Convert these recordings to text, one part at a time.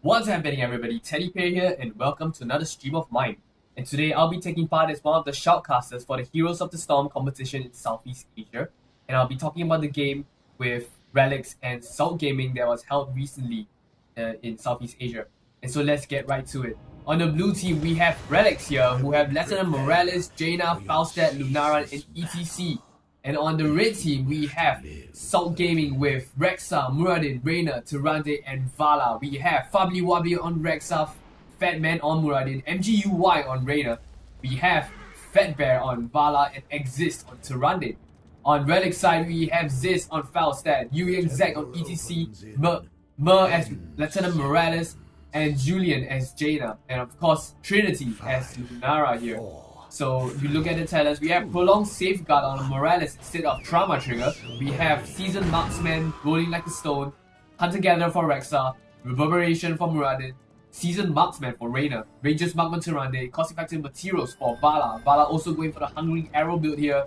What's happening, everybody? Teddy Pear here, and welcome to another stream of mine. And today I'll be taking part as one of the shoutcasters for the Heroes of the Storm competition in Southeast Asia. And I'll be talking about the game with Relics and Salt Gaming that was held recently in Southeast Asia. And so let's get right to it. On the blue team, we have Relics here, who have Lieutenant Morales, Jaina, Faustet, Lunaran, and ETC. And on the red team, we have Salt Gaming with Rexa, Muradin, Reina, Tirante, and Vala. We have Fably Wobbly on Rexa, Fat Man on Muradin, MGUY on Reina. We have Fat Bear on Vala and Exist on Tirante. On Relic side, we have Ziz on Falstad, Yang Zek on ETC, Mer as Lieutenant Morales, and Julian as Jaina. And of course, Trinity as Lunara here. So if you look at the talents, we have Prolonged Safeguard on Morales instead of Trauma Trigger. We have Seasoned Marksman, Rolling Like a Stone, Hunter Gatherer for Rexa, Reverberation for Muradin, Seasoned Marksman for Reina, Rangers Marksman Tirande, Cost Effective Materials for Vala. Vala also going for the Hungry Arrow build here.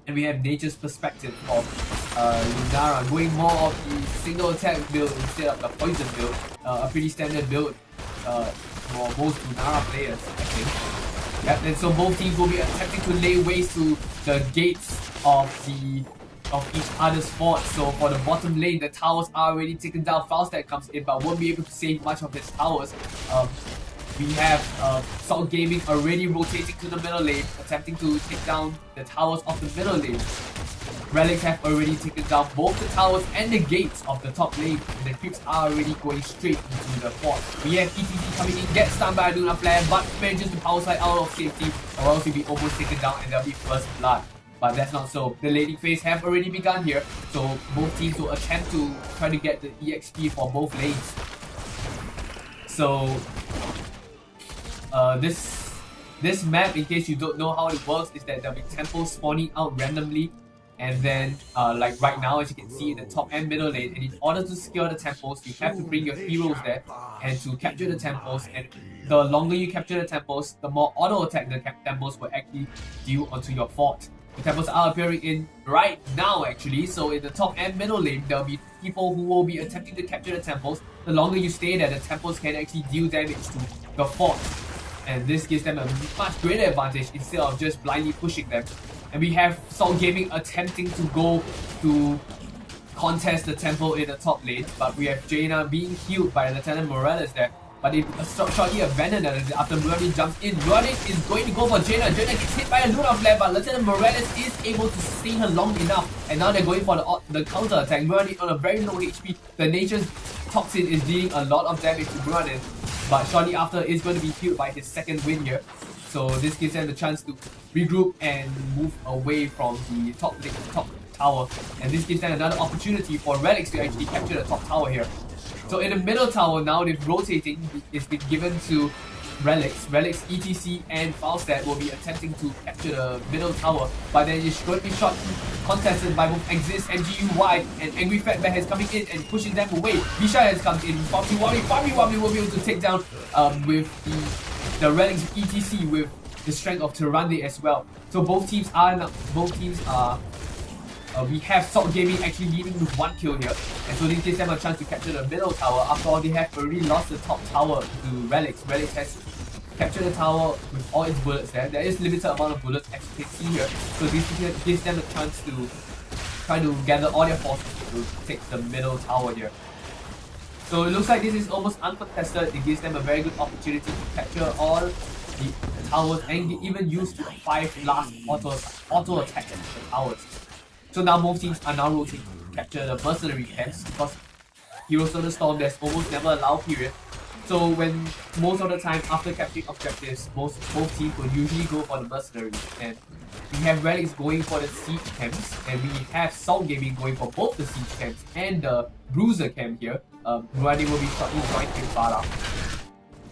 And we have Nature's Perspective of Lunara, going more of the single attack build instead of the poison build. A pretty standard build for most Lunara players, I think. Yep, and so both teams will be attempting to lay waste to the gates of each other's forts. So for the bottom lane, the towers are already taken down. Falstad comes in but won't be able to save much of his towers. We have Salt Gaming already rotating to the middle lane, attempting to take down the towers of the middle lane. Relics have already taken down both the towers and the gates of the top lane, and the creeps are already going straight into the fort. We have ETC coming in, gets stunned by a Luna Flare, but manages to power slide out of safety, or else he'll be almost taken down and there'll be first blood. But that's not so. The laning phase have already begun here, so both teams will attempt to try to get the EXP for both lanes. So this map, in case you don't know how it works, is that there'll be temples spawning out randomly. And then, like right now, as you can see in the top and middle lane, and in order to secure the temples, you have to bring your heroes there and to capture the temples. And the longer you capture the temples, the more auto attack the temples will actually deal onto your fort. The temples are appearing in right now, actually. So in the top and middle lane, there'll be people who will be attempting to capture the temples. The longer you stay there, the temples can actually deal damage to the fort. And this gives them a much greater advantage instead of just blindly pushing them. And we have Salt Gaming attempting to go to contest the temple in the top lane, but we have Jaina being healed by Lieutenant Morales there. But it shortly abandoned after Muradin jumps in. Muradin is going to go for Jaina. Jaina gets hit by a Luna Flare, but Lieutenant Morales is able to sustain her long enough. And now they're going for the counter attack. Muradin on a very low HP. The Nature's Toxin is dealing a lot of damage to Muradin, but shortly after is going to be healed by his second win here. So this gives them the chance to regroup and move away from the top tower. And this gives them another opportunity for Relics to actually capture the top tower here. So in the middle tower now, they're rotating. It's been given to Relics. Relics, ETC, and Falstad will be attempting to capture the middle tower. But then it's going to be shot contested by both Exist, MGUY, and Angry Fat Bear has coming in and pushing them away. Bisha has come in. Fably Wobbly will be able to take down with the Relics ETC with the strength of Tirande as well. So both teams are we have Salt Gaming actually leading with 1 kill here, and so this gives them a chance to capture the middle tower. After all, they have already lost the top tower to Relics. Relics has captured the tower with all its bullets there. There is limited amount of bullets as you can see here, so this gives them a chance to try to gather all their forces to take the middle tower here. So it looks like this is almost uncontested. It gives them a very good opportunity to capture all the towers and even use the 5 last auto attack the towers. So now both teams are now rotating to capture the mercenary camps, because Heroes of the Storm, there's almost never a lull period. So when most of the time after capturing objectives, both teams will usually go for the mercenaries. And we have Relics going for the siege camps, and we have Salt Gaming going for both the siege camps and the bruiser camp here. Muradin will be shortly joined with Vala.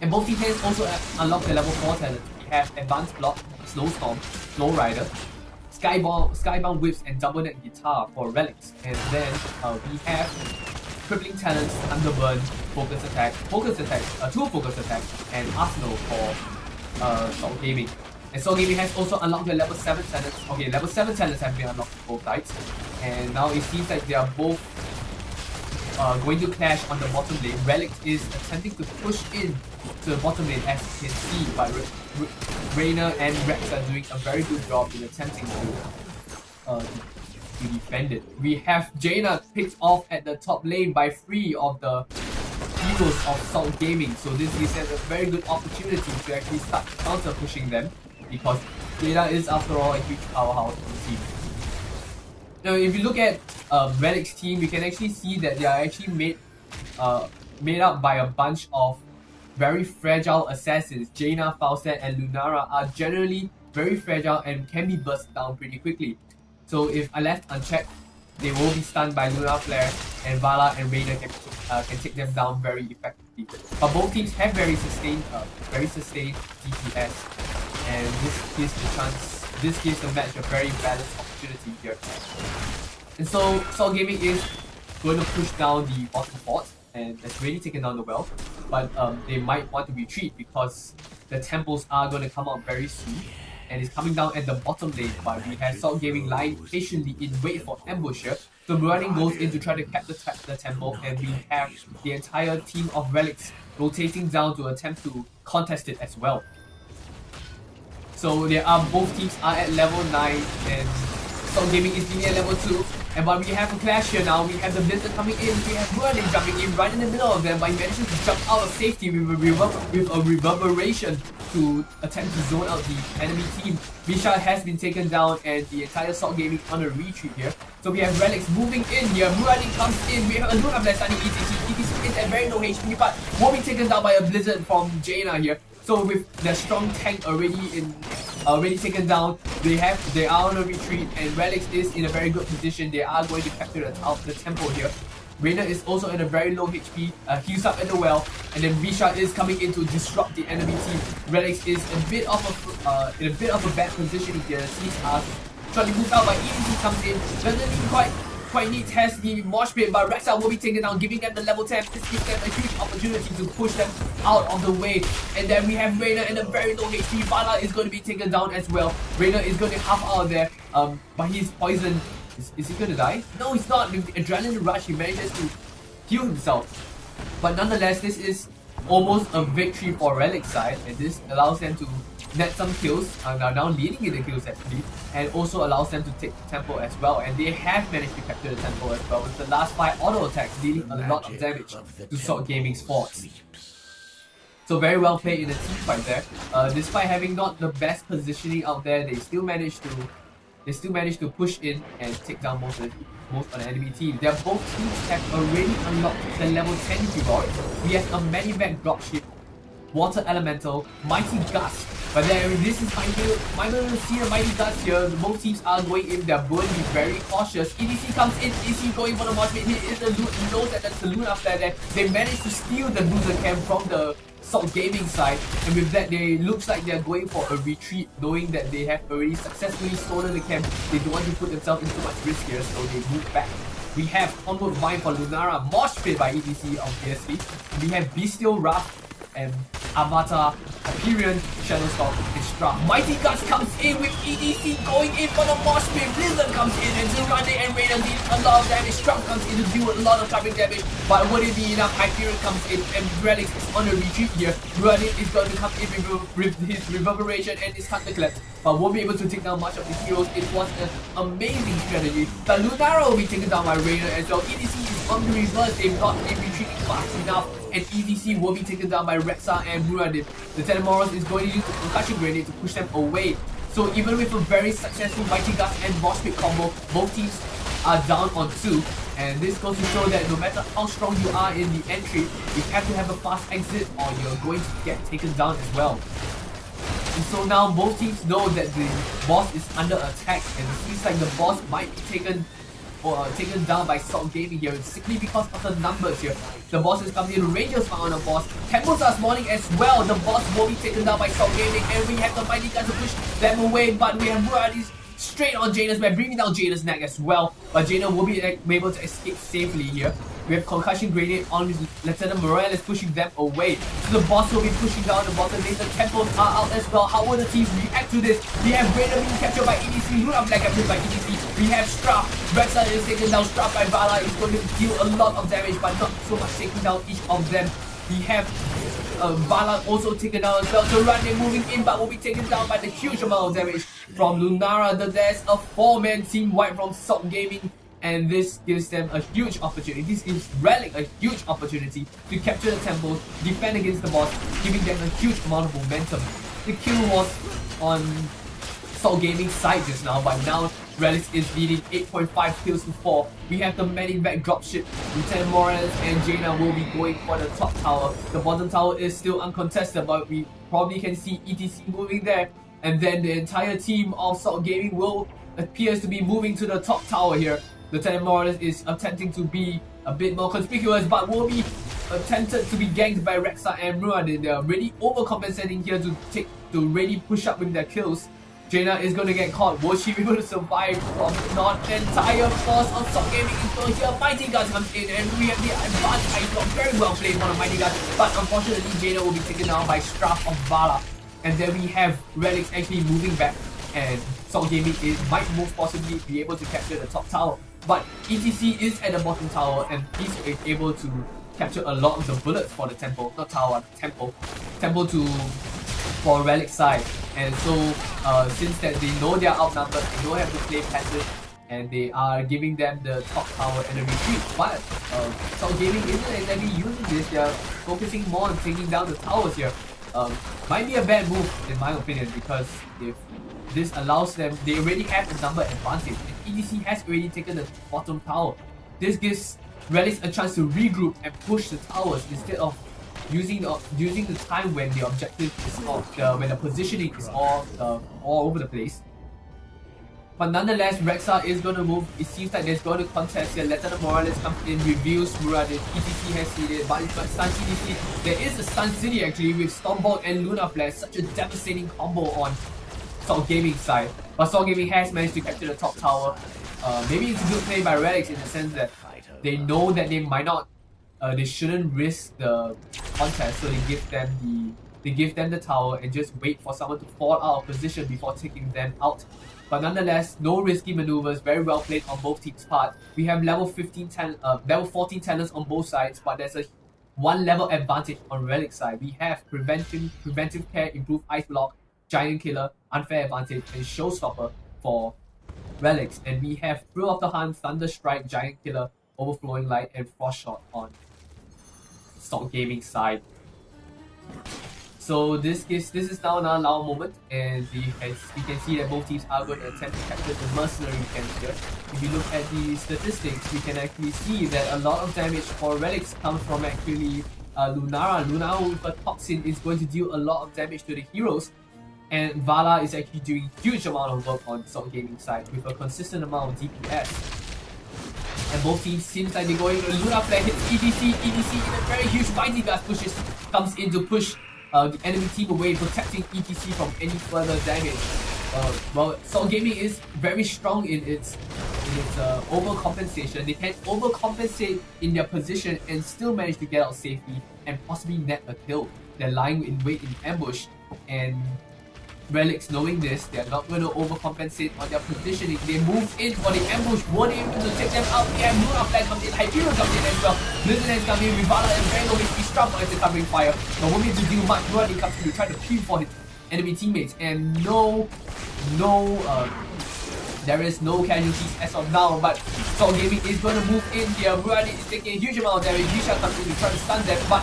And both teams can also unlock the level 4 talents. We have Advanced Block, Snowstorm, Flow Rider, Skybound Whips, and Double Neck Guitar for Relics. And then we have Crippling Talents, Thunderburn, Focus Attack, Two Focus Attack, and Arsenal for Salt Gaming. And Salt Gaming has also unlocked their level 7 talents. Okay, level 7 talents have been unlocked on both sides. And now it seems like they are both going to clash on the bottom lane. Relics is attempting to push in to the bottom lane, as you can see, but Reina and Rex are doing a very good job in attempting to defend it. We have Jaina picked off at the top lane by 3 of the heroes of Salt Gaming, so this is a very good opportunity to actually start counter pushing them, because Jaina is after all a huge powerhouse on the team. Now if you look at Relic's team, you can actually see that they are actually made up by a bunch of very fragile assassins. Jaina, Falset and Lunara are generally very fragile and can be burst down pretty quickly. So if left unchecked, they will be stunned by Lunar Flare, and Vala and Raider can take them down very effectively. But both teams have very sustained DPS, and this gives the match a very balanced opportunity here. And so Salt Gaming is going to push down the bottom fort, and that's really taken down the well. But they might want to retreat because the temples are going to come out very soon, and it's coming down at the bottom lane. But we have Salt Gaming lying patiently in wait for ambush here. So Running goes in to try to cap the temple, and we have the entire team of Relics rotating down to attempt to contest it as well. So both teams are at level 9, and Salt Gaming is near level 2. And but we have a clash here now. We have the Blizzard coming in. We have Running jumping in right in the middle of them, but he manages to jump out of safety with a reverberation to attempt to zone out the enemy team. Bisha has been taken down, and the entire Salt Gaming on a retreat here. So we have Relics moving in here. Running comes in. We have a Luna Blast on ETC. ETC is at very low HP, but will be taken down by a Blizzard from Jaina here. So with the strong tank already taken down, they are on a retreat, and Relics is in a very good position. They are going to capture the temple here. Reina is also in a very low HP, heals up at the well, and then Bisha is coming in to disrupt the enemy team. Relics is in a bit of a bad position here. Teams are trying to move out, but EDC comes in, doesn't need quite need test the mosh pit, but Rexa will be taken down, giving them the level 10. This gives them a huge opportunity to push them out of the way. And then we have Reina in a very low HP. Vala is going to be taken down as well. Reina is going to half out there, but he's poisoned. Is he going to die? No, he's not. With the adrenaline rush, he manages to heal himself. But nonetheless, this is almost a victory for Relic's side, and this allows them to net some kills, are now leading in the kills actually, and also allows them to take the temple as well. And they have managed to capture the temple as well, with the last 5 auto attacks dealing a lot of damage to Salt Gaming's forts. So very well played in the team fight there. Despite having not the best positioning out there, they still managed to push in and take down most of the enemy team. Both teams have already unlocked the level 10 heroics. We have a Medivac dropship, Water Elemental, Mighty Gust. But then this is my little see the Mighty Gust here. Both teams are going in, they're going to be very cautious. EDC comes in, EDC going for the mosh pit. He knows that that's the Luna Flare there. They managed to steal the loser camp from the Salt Gaming side, and with that, looks like they're going for a retreat, knowing that they have already successfully stolen the camp. They don't want to put themselves into much risk here, so they move back. We have Onward Vine for Lunara, Mosh Pit by EDC obviously. We have Bestial Wrath and Avatar, Hyperion, Shadowstalk, and Strap. Mighty Guts comes in with EDC going in for the Mosh Pit. Blizzard comes in, and Zurande and Raider deal a lot of damage. Strap comes in to deal a lot of covering damage, but would it be enough? Hyperion comes in, and Relics is on a retreat here. Running is going to come in with his Reverberation and his Thunderclap, but won't be able to take down much of the heroes. It was an amazing strategy. But Lunara will be taken down by Raider as well. EDC is on the reverse. They've not been retreating fast enough, and EDC will be taken down by Rexa and Muradin. The Telemoros is going to use the Concussion Grenade to push them away. So even with a very successful Mighty Gust and Mosh Pit combo, both teams are down on 2. And this goes to show that no matter how strong you are in the entry, you have to have a fast exit or you're going to get taken down as well. And so now both teams know that the boss is under attack, and it seems like the boss might be taken down by Salt Gaming here, simply because of the numbers here. The boss is coming in, Rangers found on the boss, Temples are spawning as well. The boss will be taken down by Salt Gaming, and we have the Mighty Guns to push them away, but we have Muradi's straight on Jaina's back, bringing down Jaina's neck as well. But Jaina will be able to escape safely here. We have Concussion Grenade on Lieutenant Morales, pushing them away. So the boss will be pushing down the bottom lane. The temples are out as well. How will the teams react to this? We have Raider being captured by EDC, Luna Black captured by EDC. We have Strap. Rexa is taken down. Strap by Vala is going to deal a lot of damage, but not so much taking down each of them. We have Vala also taken down as well. Durante moving in, but will be taken down by the huge amount of damage from Lunara. There's a 4-man team wipe from Salt Gaming, and this gives them a huge opportunity. This gives Relic a huge opportunity to capture the temples, defend against the boss, giving them a huge amount of momentum. The kill was on Salt Gaming's side just now, but now Relics is leading 8.5 kills to 4. We have the Medivac dropship. Lieutenant Morales and Jaina will be going for the top tower. The bottom tower is still uncontested, but we probably can see ETC moving there. And then the entire team of Salt Gaming appears to be moving to the top tower here. Lieutenant Morales is attempting to be a bit more conspicuous, but will be attempted to be ganked by Rexa and Ruan. They're really overcompensating here to really push up with their kills. Jaina is going to get caught. Will she be able to survive? Not the entire force of Salt Gaming is going here. Mighty Guns comes in, and we have the advanced ice block. Very well played for the Mighty Guns, but unfortunately Jaina will be taken down by Straf of Vala. And then we have Relics actually moving back, and Salt Gaming might most possibly be able to capture the top tower. But ETC is at the bottom tower, and he's able to capture a lot of the bullets for the temple. Not tower, temple. Temple for Relic's side. And so since that they know they're outnumbered, they don't have to play passive, and they are giving them the top tower and the retreat. But Salt Gaming isn't exactly using this. They're focusing more on taking down the towers here. Might be a bad move in my opinion, because if this allows them, they already have a number advantage, and EDC has already taken the bottom tower. This gives Relics a chance to regroup and push the towers instead of using the time when the objective is when the positioning is all over the place. But nonetheless, Rexa is going to move. It seems like there's going to contest here. Lieutenant Morales comes in, reveals Muradin. ETC has seen it, but it's got stun ETC. There is a stun city actually with Stormbolt and Luna Flash. Such a devastating combo on Salt Gaming side. But Salt Gaming has managed to capture the top tower. Maybe it's a good play by Relics in the sense that they know that they might not, they shouldn't risk the contest, so they give them the tower and just wait for someone to fall out of position before taking them out. But nonetheless, no risky maneuvers, very well played on both teams' part. We have level 14 talents on both sides, but there's a 1 level advantage on Relic's side. We have preventive care, improved ice block, giant killer, unfair advantage, and showstopper for Relics. And we have Thrill of the Hunt, thunder strike, giant killer, overflowing light, and frost shot on Salt Gaming side. So this is now an allowed moment, and we can see that both teams are going to attempt to capture the mercenary camps here. If you look at the statistics, we can actually see that a lot of damage for Relics comes from actually Lunara. Lunara with a toxin is going to deal a lot of damage to the heroes, and Vala is actually doing huge amount of work on Salt Gaming side with a consistent amount of DPS. And both teams seems like they're going. Luna Flare hits EDC in a very huge Mighty Gas comes in to push the enemy team away, protecting ETC from any further damage. Well, Salt Gaming is very strong in its overcompensation. They can overcompensate in their position and still manage to get out safely and possibly net a kill. They're lying in wait in ambush, and Relics, knowing this, they're not going to overcompensate on their positioning. They move in for the ambush, weren't able to take them out. They have Luna Flag comes in, Hyperion comes in as well. Blizzard has come in, Rivala and very low HP, Struggle as a covering fire. But won't be able to do much. Muradi comes in to try to peel for his enemy teammates, and there is no casualties as of now, but Salt Gaming is going to move in here. Muradi is taking a huge amount of damage. Yisha comes in to try to stun them, but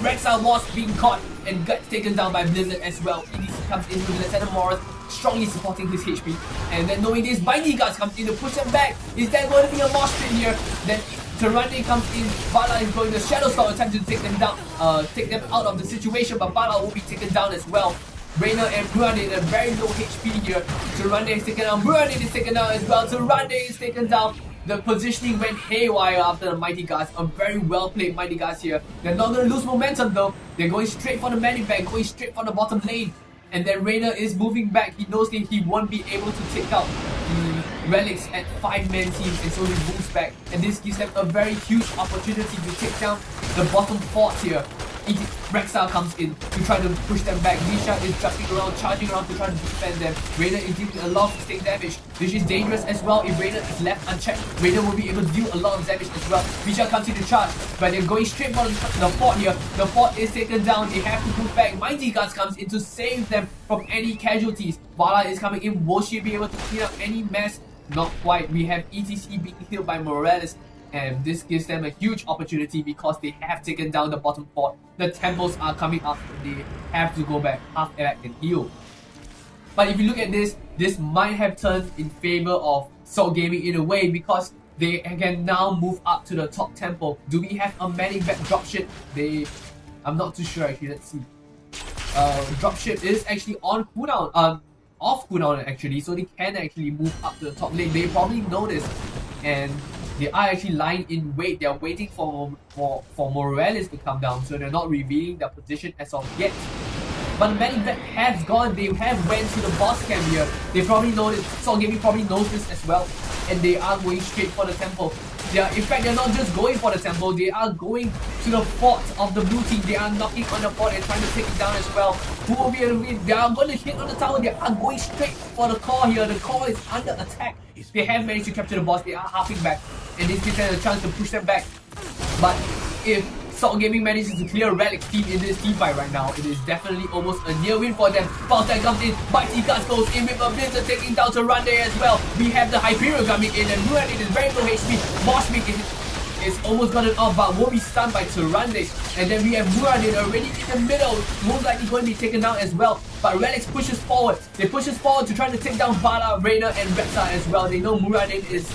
Rexa was being caught and got taken down by Blizzard as well. EDC comes in with Lieutenant Morris, strongly supporting his HP. And then knowing this, Mighty Guts comes in to push them back. Is there going to be a mosh pit here? Then Tarande comes in, Vala is going to Shadow Storm, attempting to take them down, take them out of the situation, but Vala will be taken down as well. Reina and Brandon at very low HP here. Tarande is taken down, Brandon is taken down as well. Tarande is taken down. The positioning went haywire after the Mighty Guys. A very well played Mighty Guys here. They're not going to lose momentum though. They're going straight for the Medivac, going straight for the bottom lane. And then Reina is moving back. He knows that he won't be able to take out Relics at 5-man teams, and so he moves back, and this gives them a very huge opportunity to take down the bottom fort here. Rexar comes in to try to push them back. Nisha is jumping around, charging around to try to defend them. Reyna is dealing a lot of sustained damage, which is dangerous as well. If Reyna is left unchecked, Reyna will be able to deal a lot of damage as well. Nisha comes in to charge, but they're going straight for the fort here. The fort is taken down. They have to move back. Mighty Guards comes in to save them from any casualties. Vala is coming in. Will she be able to clean up any mess? Not quite. We have ETC being killed by Morales, and this gives them a huge opportunity because they have taken down the bottom fort. The temples are coming up, and they have to go back, half back and heal. But if you look at this might have turned in favor of Salt Gaming in a way, because they can now move up to the top temple. Do we have a medic back dropship? I'm not too sure actually. Let's see. Dropship is actually on cooldown, off cooldown actually, so they can actually move up to the top lane. They probably know this, and they are actually lying in wait. They are waiting for Morales to come down, so they're not revealing their position as of yet. But the medic vet has gone. They have went to the boss camp here. They probably know this. Salt Gaming probably knows this as well, and they are going straight for the temple. In fact, they're not just going for the temple. They are going to the fort of the blue team. They are knocking on the fort and trying to take it down as well. Who will be able to win? They are going to hit on the tower. They are going straight for the core here. The core is under attack. They have managed to capture the boss. They are halving back, and this gives them a chance to push them back. But if Salt Gaming manages to clear Relics team in this team fight right now, it is definitely almost a near win for them. Faustin comes in, Mighty Guts goes in with a Blizzard taking down Tyrande as well. We have the Hyperion coming in, and Muradin is very low HP. Moshpit is almost gotten off, but will be stunned by Tyrande. And then we have Muradin already in the middle, most likely going to be taken down as well. But Relics pushes forward. They pushes forward to try to take down Vala, Reyna, and Rexar as well. They know Muradin is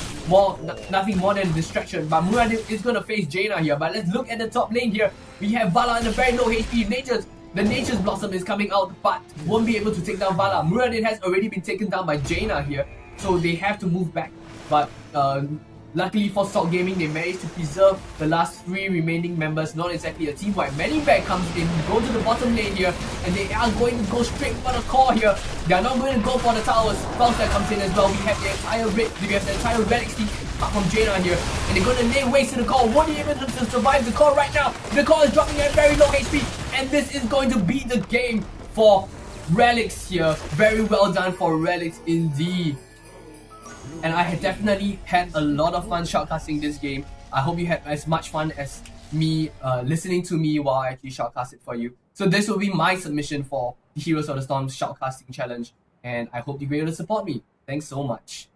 nothing more than a distraction, but Muradin is going to face Jaina here. But let's look at the top lane here. We have Vala in a very low HP. The Nature's Blossom is coming out, but won't be able to take down Vala. Muradin has already been taken down by Jaina here, so they have to move back. But luckily for Salt Gaming, they managed to preserve the last 3 remaining members, not exactly a team wipe. Manivac comes in, go to the bottom lane here, and they are going to go straight for the core here. They are not going to go for the towers. Faustin comes in as well. We have the entire Relics team apart from Jaina here, and they're going to lay waste to the core. Won't be able to survive the core right now. The core is dropping at very low HP, and this is going to be the game for Relics here. Very well done for Relics indeed. And I had definitely had a lot of fun shoutcasting this game. I hope you had as much fun as me listening to me while I actually shoutcast it for you. So this will be my submission for the Heroes of the Storm shoutcasting challenge, and I hope you're able to support me. Thanks so much.